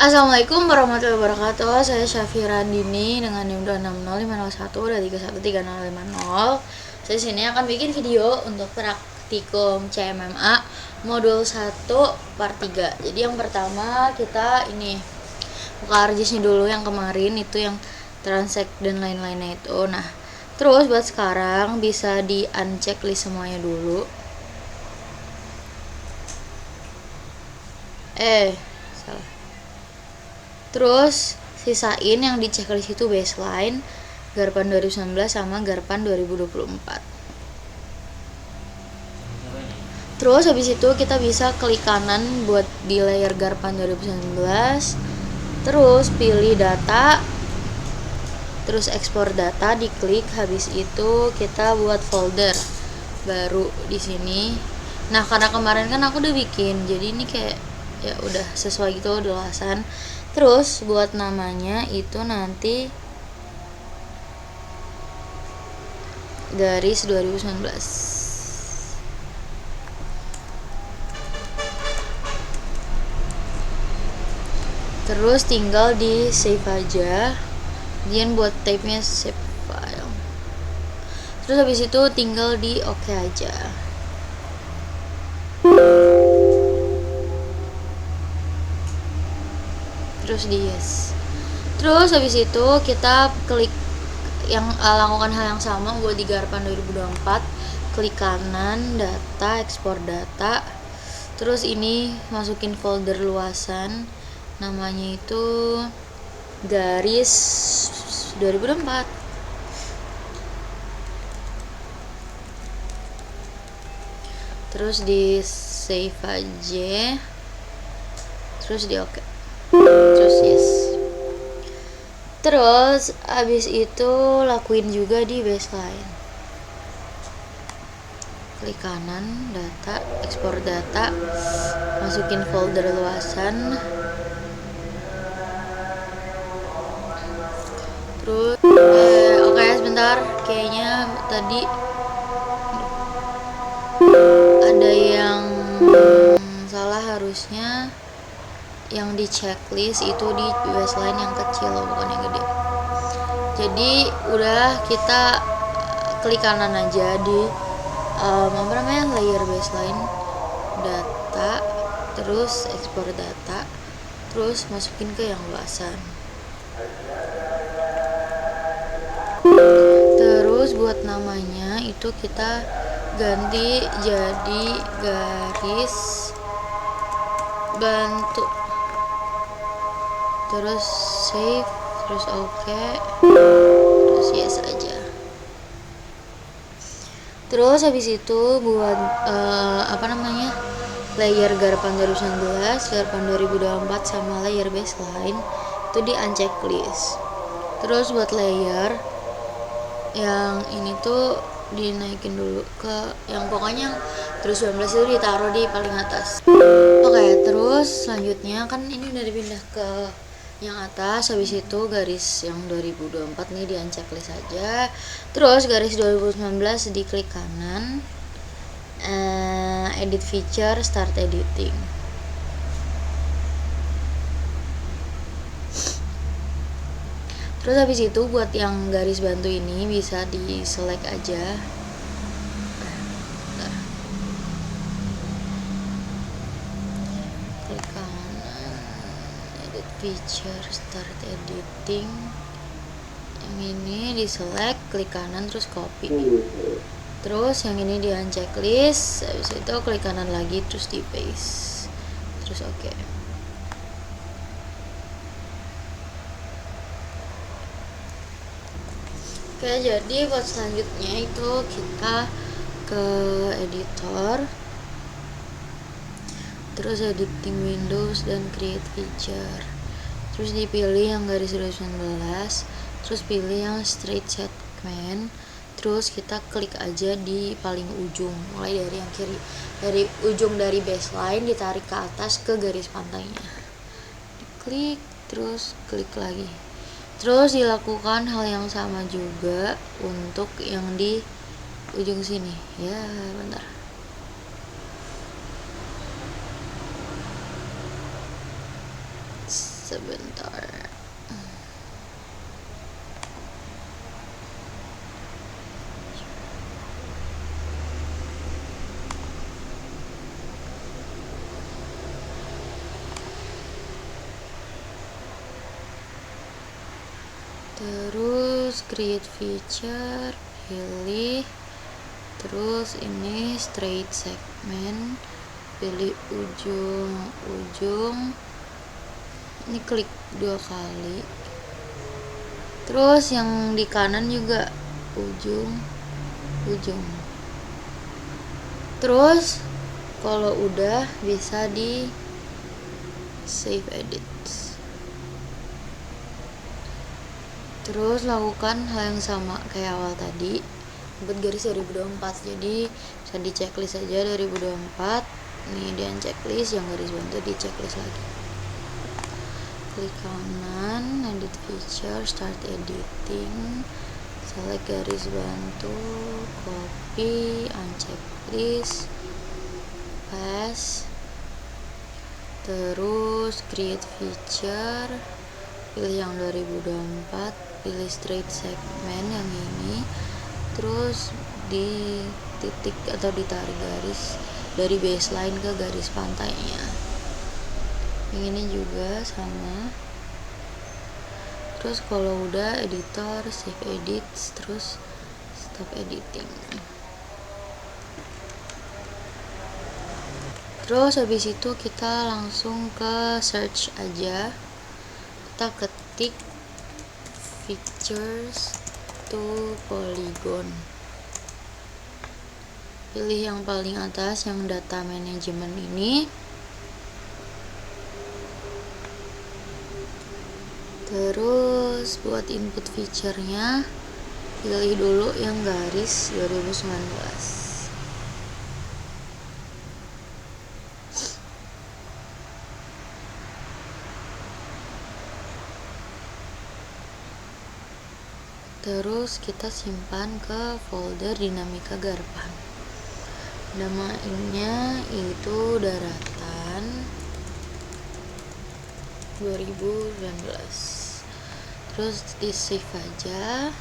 Assalamualaikum warahmatullahi wabarakatuh. Saya Syafira Dini dengan NIM 2605013031050. Saya sini akan bikin video untuk praktikum CMMA modul 1 part 3. Jadi yang pertama kita ini buka RJS-nya dulu, yang kemarin itu yang transact dan lain-lainnya itu. Nah, terus buat sekarang bisa di unchecklist semuanya dulu. Salah. Terus sisain yang di checklist itu baseline, Garpan 2019 sama Garpan 2024. Terus habis itu kita bisa klik kanan buat di layer Garpan 2019. Terus pilih data. Terus ekspor data, diklik. Habis itu kita buat folder baru di sini. Nah, karena kemarin kan aku udah bikin, jadi ini kayak ya udah sesuai gitu, udah ulasan. Terus buat namanya itu nanti garis 2019. Terus tinggal di save aja. Kemudian buat type-nya save file. Terus habis itu tinggal di oke aja. Terus di yes. Terus habis itu kita klik yang lakukan hal yang sama buat di Garpan 2024. Klik kanan, data, ekspor data. Terus ini masukin folder luasan, namanya itu garis 2024. Terus di save aja. Terus di oke. Terus yes. Terus abis itu lakuin juga di baseline. Klik kanan, data, ekspor data, masukin folder luasan. Terus oke, sebentar, kayaknya tadi ada yang salah, harusnya yang di checklist itu di baseline yang kecil, bukan yang gede. Jadi udah, kita klik kanan aja di layer baseline, data, terus ekspor data, terus masukin ke yang luasan. Terus buat namanya itu kita ganti jadi garis bantu. Terus save, terus oke, terus yes aja. Terus habis itu buat layer Garpan 2019, Garpan 2024 sama layer baseline itu di unchecklist. Terus buat layer yang ini tuh dinaikin dulu ke yang pokoknya terus 19 itu ditaruh di paling atas. Oke, terus selanjutnya kan ini udah dipindah ke yang atas. Habis itu garis yang 2024 nih di unchecklist aja. Terus garis 2019 diklik kanan, edit feature, start editing. Terus habis itu buat yang garis bantu ini bisa di select aja. Klik kanan, edit feature, start editing. Yang ini di select, klik kanan terus copy. Terus yang ini di unchecklist, habis itu klik kanan lagi terus di paste. Terus oke. Oke, jadi buat selanjutnya itu kita ke editor, terus editing Windows dan create feature. Terus dipilih yang garis 2019, terus pilih yang straight segment. Terus kita klik aja di paling ujung, mulai dari yang kiri, dari ujung dari baseline ditarik ke atas ke garis pantainya. Diklik, terus klik lagi. Terus dilakukan hal yang sama juga untuk yang di ujung sini. Ya, bentar. sebentar. Terus create feature, pilih, terus ini straight segment, pilih ujung, ini klik 2 kali, terus yang di kanan juga ujung. Terus kalau udah bisa di save edit. Terus lakukan hal yang sama kayak awal tadi, buat garis 2024. Jadi bisa di checklist aja 2024. Nih dia checklist, yang garis bantu di checklist lagi. Klik kanan, edit feature, start editing, select garis bantu, copy, unchecklist, paste, terus create feature, pilih yang 2024, pilih straight segment yang ini, terus di titik atau ditarik garis dari baseline ke garis pantainya. Yang ini juga sama. Terus kalau udah editor, save edit, terus stop editing. Terus habis itu kita langsung ke search aja, kita ketik features to polygon, pilih yang paling atas yang data management ini, terus buat input feature-nya pilih dulu yang garis 2019. Terus kita simpan ke folder Dinamika Garpan. Namanya itu daratan 2019. Terus di save aja.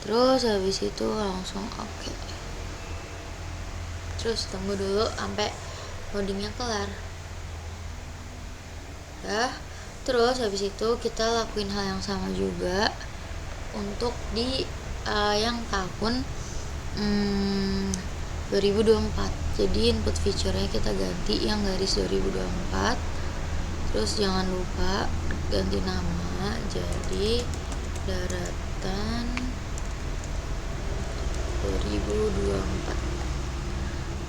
Terus habis itu langsung oke. Terus tunggu dulu sampai loadingnya kelar. Ya. Terus habis itu kita lakuin hal yang sama juga untuk di yang tahun 2024. Jadi input feature-nya kita ganti yang garis 2024. Terus jangan lupa ganti nama jadi daratan 2024.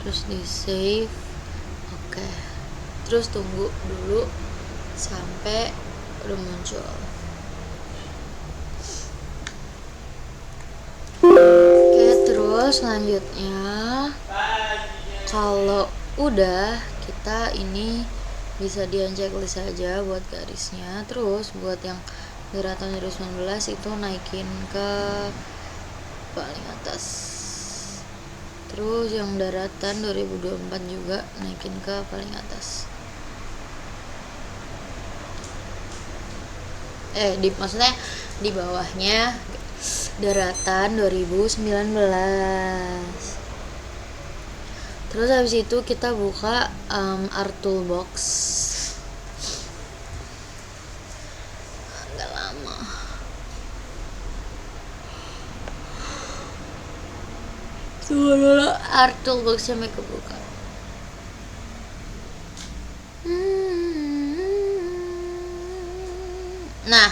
Terus di save. Oke. Terus tunggu dulu sampai udah muncul. Oke, terus selanjutnya kalau udah, kita ini bisa di checklist aja buat garisnya. Terus buat yang daratan 2019 itu naikin ke paling atas. Terus yang daratan 2024 juga naikin ke paling atas. Maksudnya di bawahnya daratan 2019. Terus habis itu kita buka Art Toolbox. Agak lama. Tunggu dulu Art Toolbox sampai kebuka. Nah,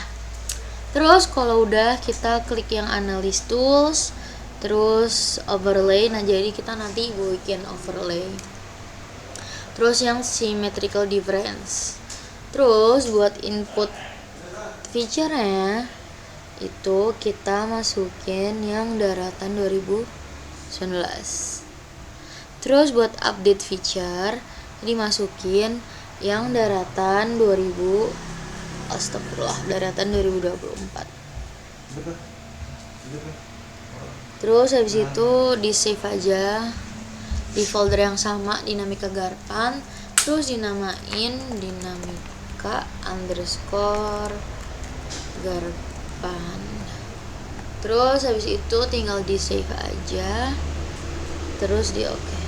terus kalau udah kita klik yang analyze tools, terus overlay. Nah, jadi kita nanti bikin overlay. Terus yang symmetrical difference. Terus buat input feature-nya itu kita masukin yang daratan 2019. Terus buat update feature dimasukin yang daratan 2024. Terus habis itu di save aja di folder yang sama Dinamika Garpan. Terus dinamain Dinamika underscore garpan. Terus habis itu tinggal di save aja, terus di oke.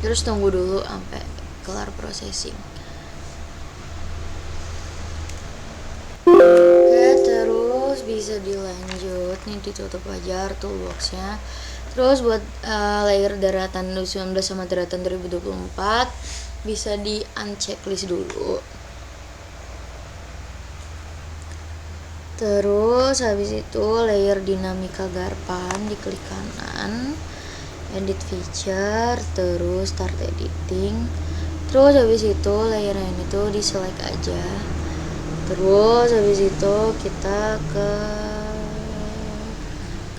Terus tunggu dulu sampai kelar processing. Oke, terus bisa dilanjut nih, ditutup aja toolboxnya. Terus buat layer daratan 2019 sama daratan 2024 bisa di unchecklist dulu. Terus habis itu layer dinamika garpan diklik kanan, edit feature, terus start editing. Terus habis itu layer ini tuh di select aja. Terus habis itu kita ke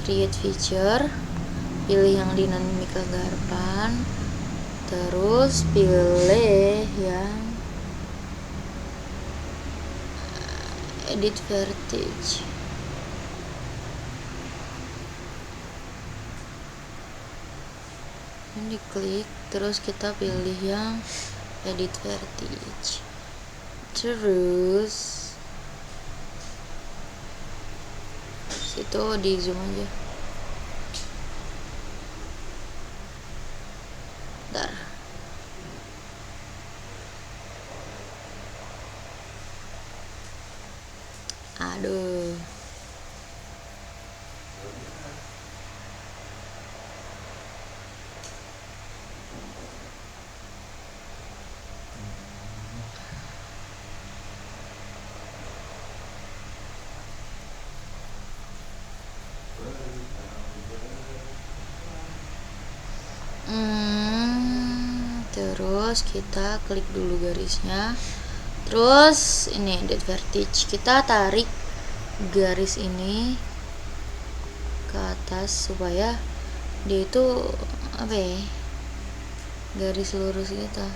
create feature, pilih yang dinamika garpan, terus pilih yang edit vertex. Ini diklik, terus kita pilih yang edit vertex. Terus situ di zoom aja. Bentar. Aduh. Terus kita klik dulu garisnya. Terus ini edit vertex, kita tarik garis ini ke atas supaya dia itu apa ya, garis lurus gitu.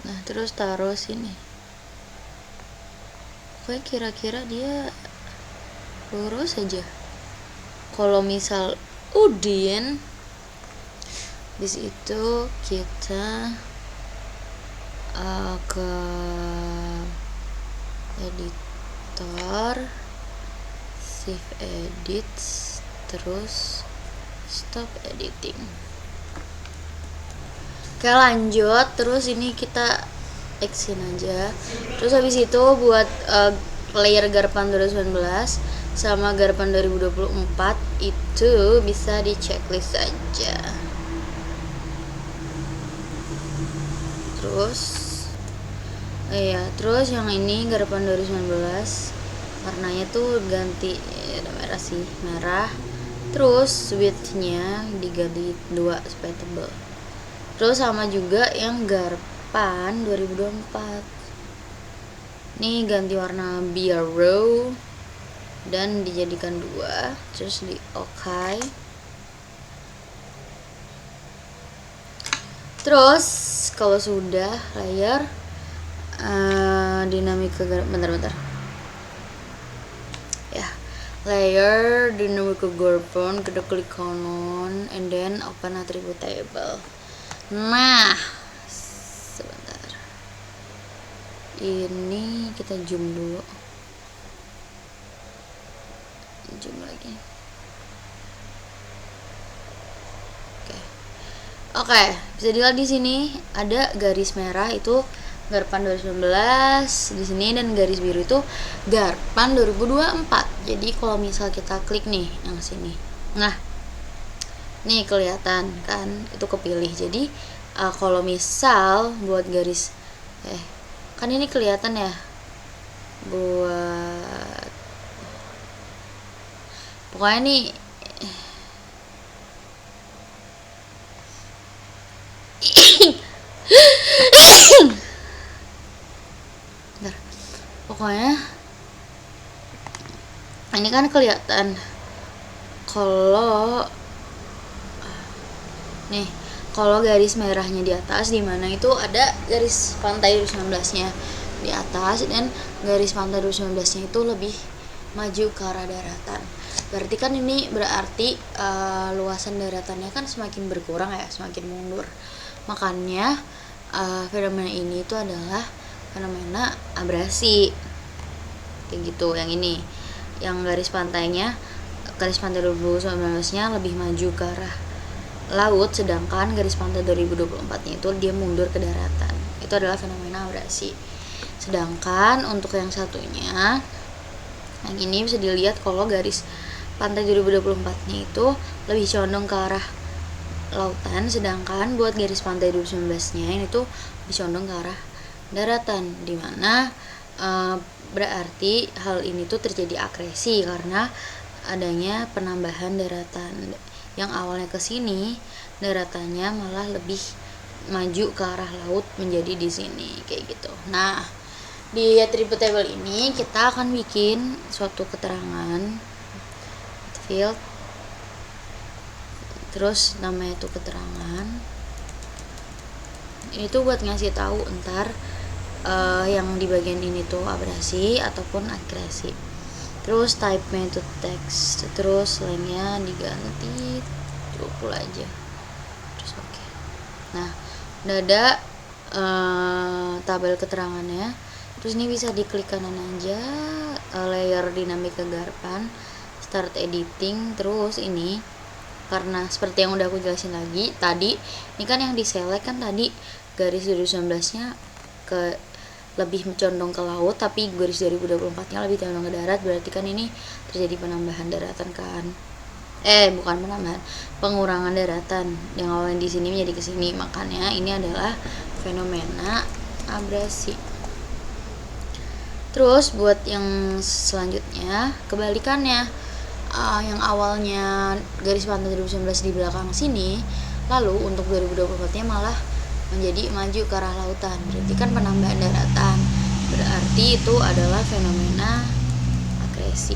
Nah terus taruh sini. Pokoknya kira-kira dia lurus aja. Kalau misal udin, bis itu kita ke editor, save edit, terus stop editing. Oke lanjut, terus ini kita X-in aja. Terus habis itu buat layer garpan 2019 sama garpan 2024 itu bisa di checklist aja. Terus terus yang ini garpan 2019 warnanya tuh ganti merah sih, merah. Terus widthnya diganti 2 supaya tebal. Terus sama juga yang garpan 2024, nih ganti warna biru dan dijadikan 2, terus di OK. Terus kalau sudah layer dinamika bentar ya, layer dinamika garpan, kita klik kanan and then open attribute table. Nah sebentar, ini kita zoom dulu, zoom lagi. Oke, bisa dilihat di sini ada garis merah itu garpan 2019 di sini, dan garis biru itu garpan 2024. Jadi kalau misal kita klik nih yang sini, nah nih kelihatan kan itu kepilih. Jadi kalau misal buat garis kan ini kelihatan ya, buat pokoknya nih pokoknya ini kan kelihatan kalau nih, kalau garis merahnya di atas, di mana itu ada garis pantai 2019 nya di atas, dan garis pantai 2019 nya itu lebih maju ke arah daratan. Berarti kan ini berarti luasan daratannya kan semakin berkurang ya, semakin mundur. Makanya fenomena ini itu adalah fenomena abrasi kayak gitu. Yang ini, yang garis pantai 2019 nya lebih maju ke arah laut, sedangkan garis pantai 2024 nya itu dia mundur ke daratan. Itu adalah fenomena abrasi. Sedangkan untuk yang satunya, yang ini bisa dilihat kalau garis pantai 2024 nya itu lebih condong ke arah lautan, sedangkan buat garis pantai 2019 nya ini tuh lebih condong ke arah daratan, dimana berarti hal ini tuh terjadi akresi karena adanya penambahan daratan. Yang awalnya ke sini daratannya malah lebih maju ke arah laut menjadi di sini kayak gitu. Nah, di attribute table ini kita akan bikin suatu keterangan field, terus namanya itu keterangan. Ini tuh buat ngasih tahu entar yang di bagian ini tuh abrasi ataupun akresi. Terus type-nya itu text, terus lengthnya diganti 20 aja. Terus oke. Nah, udah ada tabel keterangannya. Terus ini bisa diklik kanan aja, layer dinamika garpan, start editing. Terus ini karena seperti yang udah aku jelasin lagi tadi, ini kan yang di select kan tadi garis 2019 nya ke lebih condong ke laut, tapi garis 2024 nya lebih condong ke darat. Berarti kan ini terjadi penambahan daratan kan, bukan penambahan, pengurangan daratan. Yang awalnya di sini menjadi ke sini, makanya ini adalah fenomena abrasi. Terus buat yang selanjutnya kebalikannya, yang awalnya garis pantai 2019 di belakang sini, lalu untuk 2024 nya malah menjadi maju ke arah lautan. Berarti kan penambahan daratan, berarti itu adalah fenomena akresi.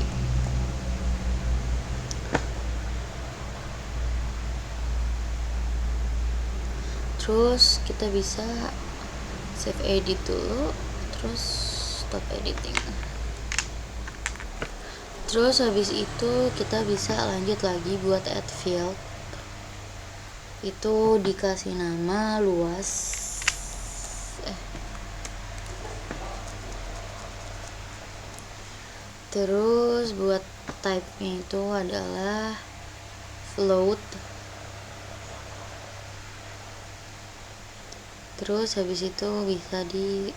Terus kita bisa save edit dulu, terus stop editing. Terus habis itu kita bisa lanjut lagi buat add field. Itu dikasih nama luas terus buat type-nya itu adalah float. Terus habis itu bisa di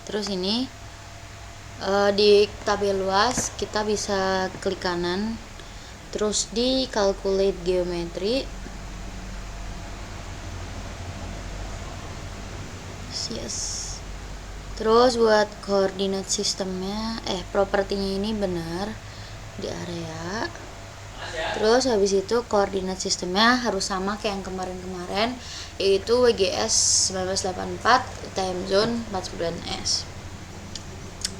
terus ini di tabel luas kita bisa klik kanan, terus di calculate geometry, terus buat koordinat sistemnya propertinya ini benar di area. Terus habis itu koordinat sistemnya harus sama kayak yang kemarin-kemarin, yaitu WGS 1984 time zone 49S.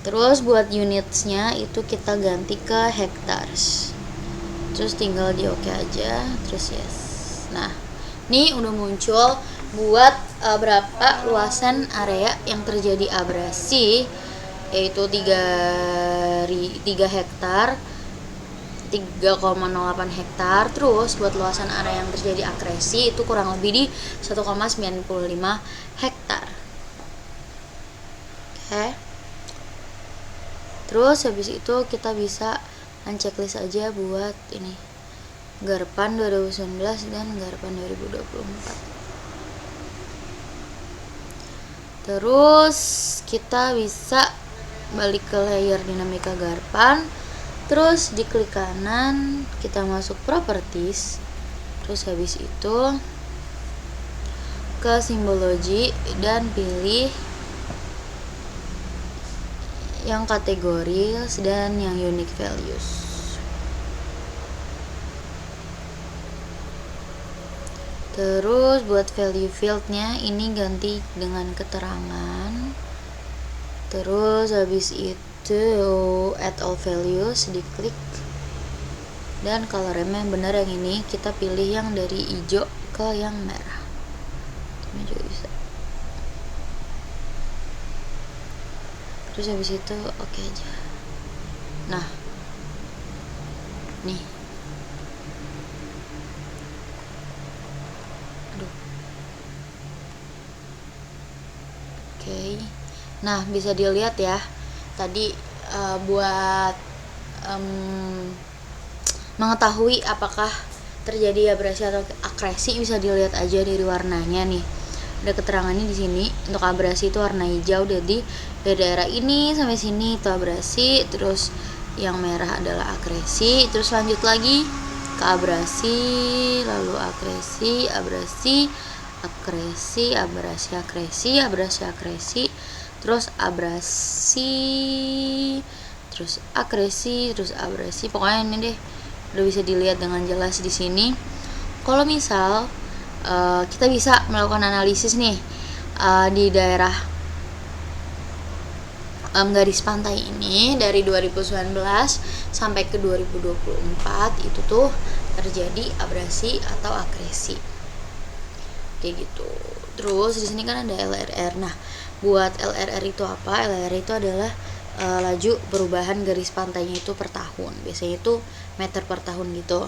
Terus buat unitsnya itu kita ganti ke hectares. Terus tinggal di oke aja, terus yes. Nah, ini udah muncul buat berapa luasan area yang terjadi abrasi, yaitu 3 hektar, 3,08 hektar. Terus buat luasan area yang terjadi akresi itu kurang lebih di 1,95 hektar. Terus habis itu kita bisa checklist aja buat ini garpan 2019 dan garpan 2024. Terus kita bisa balik ke layer dinamika garpan, terus di klik kanan kita masuk properties, terus habis itu ke simbologi dan pilih yang kategori dan yang unique values. Terus buat value fieldnya ini ganti dengan keterangan. Terus habis itu add all values, diklik, dan color yang benar yang ini kita pilih yang dari hijau ke yang merah. ini juga bisa. Terus habis itu oke aja. Nah nih, aduh, oke. Nah bisa dilihat ya tadi buat mengetahui apakah terjadi abrasi atau akresi bisa dilihat aja dari warnanya nih. Ada keterangannya di sini. Untuk abrasi itu warna hijau, jadi dari daerah ini sampai sini itu abrasi, terus yang merah adalah akresi, terus lanjut lagi ke abrasi, lalu akresi, abrasi, akresi, abrasi, akresi, abrasi, akresi, terus abrasi, terus akresi, terus abrasi. Pokoknya ini deh udah bisa dilihat dengan jelas di sini. Kalau misal kita bisa melakukan analisis nih di daerah garis pantai ini dari 2019 sampai ke 2024 itu tuh terjadi abrasi atau akresi kayak gitu. Terus di sini kan ada LRR. Nah, buat LRR itu apa? LRR itu adalah laju perubahan garis pantainya itu per tahun. Biasanya itu meter per tahun gitu.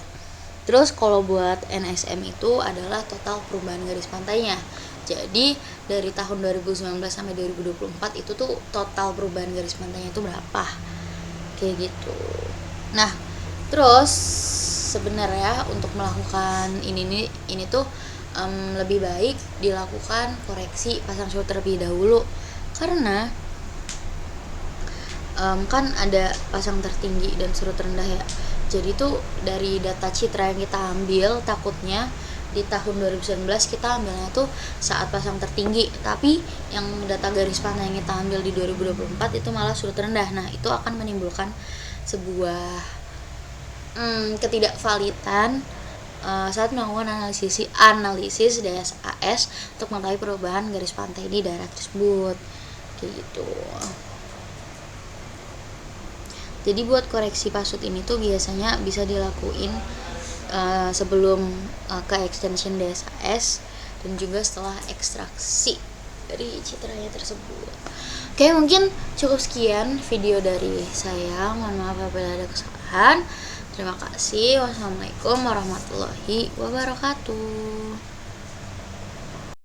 Terus kalau buat NSM itu adalah total perubahan garis pantainya. Jadi dari tahun 2019 sampai 2024 itu tuh total perubahan garis pantainya itu berapa? Kayak gitu. Nah, terus sebenarnya untuk melakukan ini tuh lebih baik dilakukan koreksi pasang surut terlebih dahulu, karena kan ada pasang tertinggi dan surut rendah ya. Jadi tuh dari data citra yang kita ambil, takutnya di tahun 2019 kita ambilnya tuh saat pasang tertinggi, tapi yang data garis pantai yang kita ambil di 2024 itu malah surut rendah. Nah, itu akan menimbulkan sebuah ketidakvalidan saat melakukan analisis DSAS untuk mengetahui perubahan garis pantai di daerah tersebut kayak gitu. Jadi buat koreksi pasut ini tuh biasanya bisa dilakuin sebelum ke extension DSAS dan juga setelah ekstraksi dari citranya tersebut. Oke, mungkin cukup sekian video dari saya. Mohon maaf apabila ada kesalahan. Terima kasih. Wassalamualaikum warahmatullahi wabarakatuh.